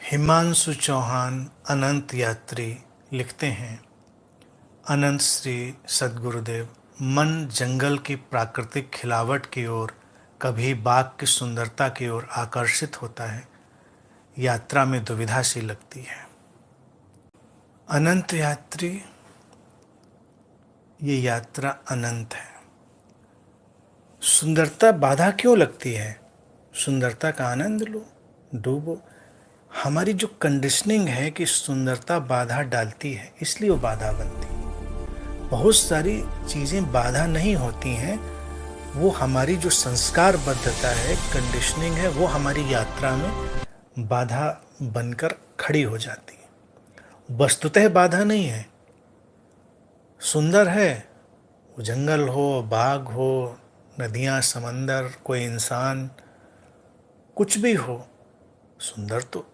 हिमांशु चौहान अनंत यात्री लिखते हैं, अनंत श्री सद्गुरुदेव। मन जंगल की प्राकृतिक खिलावट की ओर, कभी बाग की सुंदरता की ओर आकर्षित होता है। यात्रा में दुविधा सी लगती है। अनंत यात्री, ये यात्रा अनंत है। सुंदरता बाधा क्यों लगती है? सुंदरता का आनंद लो, डूबो। हमारी जो कंडीशनिंग है कि सुंदरता बाधा डालती है, इसलिए वो बाधा बनती है। बहुत सारी चीज़ें बाधा नहीं होती हैं, वो हमारी जो संस्कारबद्धता है, कंडीशनिंग है, वो हमारी यात्रा में बाधा बनकर खड़ी हो जाती है। वस्तुतः बाधा नहीं है, सुंदर है। वो जंगल हो, बाग हो, नदियाँ, समंदर, कोई इंसान, कुछ भी हो, सुंदर तो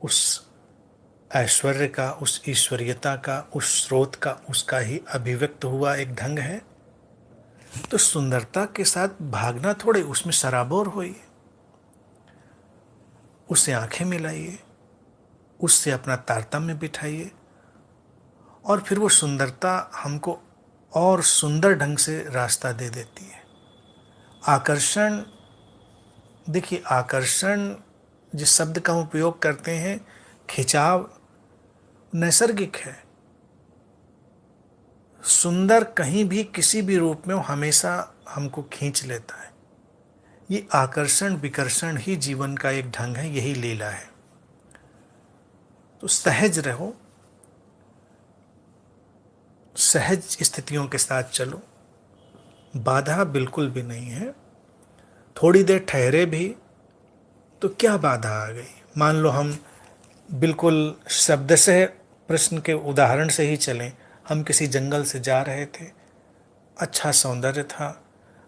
उस ऐश्वर्य का, उस ईश्वरीयता का, उस स्रोत का, उसका ही अभिव्यक्त हुआ एक ढंग है। तो सुंदरता के साथ भागना थोड़े, उसमें सराबोर होइए, उससे आंखें मिलाइए, उससे अपना तारतम्य बिठाइए, और फिर वो सुंदरता हमको और सुंदर ढंग से रास्ता दे देती है। आकर्षण, देखिए आकर्षण जिस शब्द का हम उपयोग करते हैं, खिंचाव नैसर्गिक है। सुंदर कहीं भी किसी भी रूप में वो हमेशा हमको खींच लेता है। ये आकर्षण विकर्षण ही जीवन का एक ढंग है, यही लीला है। तो सहज रहो, सहज स्थितियों के साथ चलो। बाधा बिल्कुल भी नहीं है। थोड़ी देर ठहरे भी तो क्या बाधा आ गई? मान लो हम बिल्कुल शब्द से, प्रश्न के उदाहरण से ही चलें। हम किसी जंगल से जा रहे थे, अच्छा सौंदर्य था,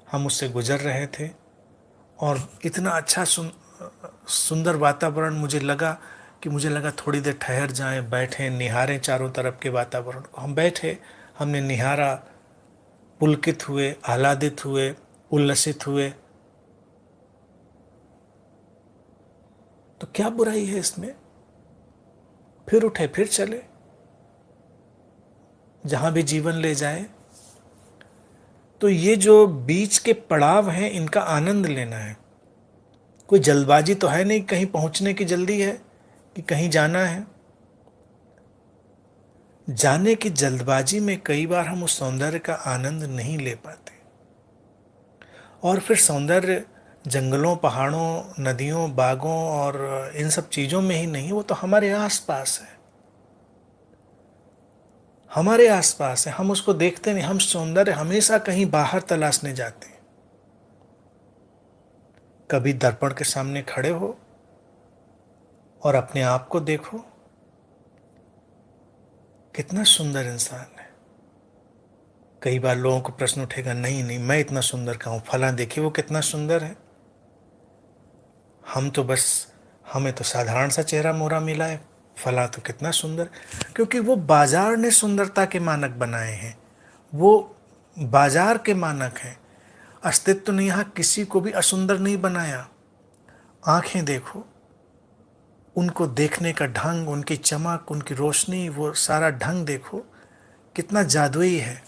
हम उससे गुजर रहे थे, और इतना अच्छा सुंदर वातावरण मुझे लगा थोड़ी देर ठहर जाएं, बैठें, निहारें चारों तरफ के वातावरण को। हम बैठे, हमने निहारा, पुलकित हुए, आह्लादित हुए, उल्लसित हुए। तो क्या बुराई है इसमें? फिर उठे, फिर चले, जहां भी जीवन ले जाए। तो ये जो बीच के पड़ाव हैं, इनका आनंद लेना है। कोई जल्दबाजी तो है नहीं, कहीं पहुंचने की जल्दी है कि कहीं जाना है। जाने की जल्दबाजी में कई बार हम उस सौंदर्य का आनंद नहीं ले पाते, और फिर सौंदर्य जंगलों, पहाड़ों, नदियों, बागों और इन सब चीजों में ही नहीं, वो तो हमारे आसपास है। हमारे आसपास है, हम उसको देखते नहीं। हम सौंदर्य हमेशा कहीं बाहर तलाशने जाते हैं। कभी दर्पण के सामने खड़े हो और अपने आप को देखो, कितना सुंदर इंसान है। कई बार लोगों को प्रश्न उठेगा, नहीं नहीं मैं इतना सुंदर कहाँ हूं, फला देखिए वो कितना सुंदर है। हम तो बस, हमें तो साधारण सा चेहरा मोहरा मिला है, फला तो कितना सुंदर। क्योंकि वो बाजार ने सुंदरता के मानक बनाए हैं, वो बाजार के मानक हैं। अस्तित्व ने यहाँ किसी को भी असुंदर नहीं बनाया। आंखें देखो, उनको देखने का ढंग, उनकी चमक, उनकी रोशनी, वो सारा ढंग देखो, कितना जादुई है।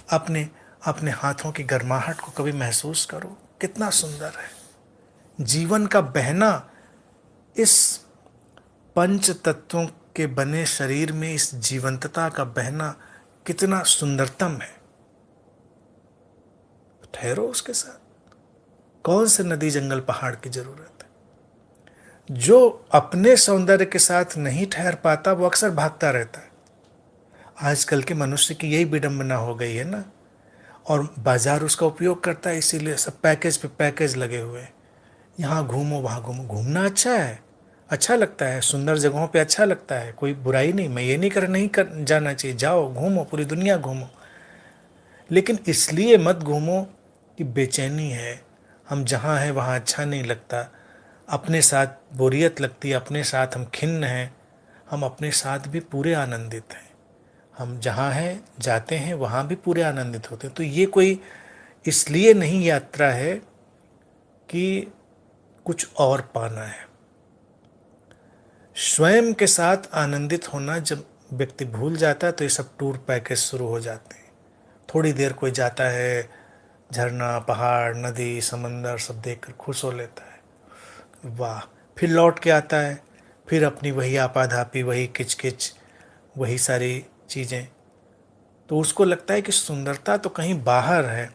अपने अपने हाथों की गर्माहट को कभी महसूस करो, कितना सुंदर है। जीवन का बहना, इस पंच तत्वों के बने शरीर में इस जीवंतता का बहना कितना सुंदरतम है। ठहरो उसके साथ। कौन से नदी, जंगल, पहाड़ की जरूरत है? जो अपने सौंदर्य के साथ नहीं ठहर पाता, वो अक्सर भागता रहता है। आजकल के मनुष्य की यही विडंबना हो गई है ना। और बाजार उसका उपयोग करता है, इसीलिए सब पैकेज पे पैकेज लगे हुए हैं। यहाँ घूमो, वहाँ घूमो। घूमना अच्छा है, अच्छा लगता है, सुंदर जगहों पे अच्छा लगता है, कोई बुराई नहीं। मैं ये नहीं कर जाना चाहिए, जाओ घूमो, पूरी दुनिया घूमो। लेकिन इसलिए मत घूमो कि बेचैनी है, हम जहाँ हैं वहाँ अच्छा नहीं लगता, अपने साथ बोरियत लगती है, अपने साथ हम खिन्न हैं। हम अपने साथ भी पूरे आनंदित हैं। हम जहाँ हैं, जाते हैं, वहाँ भी पूरे आनंदित होते हैं। तो ये कोई इसलिए नहीं यात्रा है कि कुछ और पाना है। स्वयं के साथ आनंदित होना जब व्यक्ति भूल जाता है तो ये सब टूर पैकेज शुरू हो जाते हैं। थोड़ी देर कोई जाता है, झरना, पहाड़, नदी, समंदर सब देखकर खुश हो लेता है, वाह। फिर लौट के आता है, फिर अपनी वही आपाधापी, वही किचकिच, वही सारी चीज़ें। तो उसको लगता है कि सुंदरता तो कहीं बाहर है,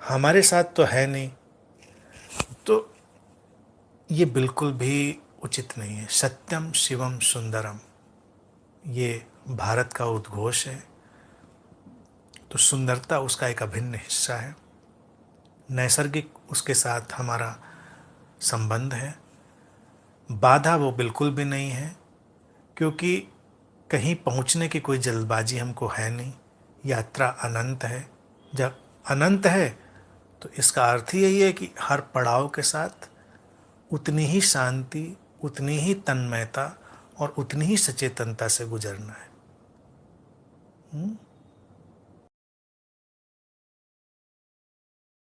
हमारे साथ तो है नहीं। तो ये बिल्कुल भी उचित नहीं है। सत्यम शिवम सुंदरम, ये भारत का उद्घोष है। तो सुंदरता उसका एक अभिन्न हिस्सा है, नैसर्गिक उसके साथ हमारा संबंध है। बाधा वो बिल्कुल भी नहीं है, क्योंकि कहीं पहुंचने की कोई जल्दबाजी हमको है नहीं। यात्रा अनंत है। जब अनंत है तो इसका अर्थ ही यही है कि हर पड़ाव के साथ उतनी ही शांति, उतनी ही तन्मयता और उतनी ही सचेतनता से गुजरना है।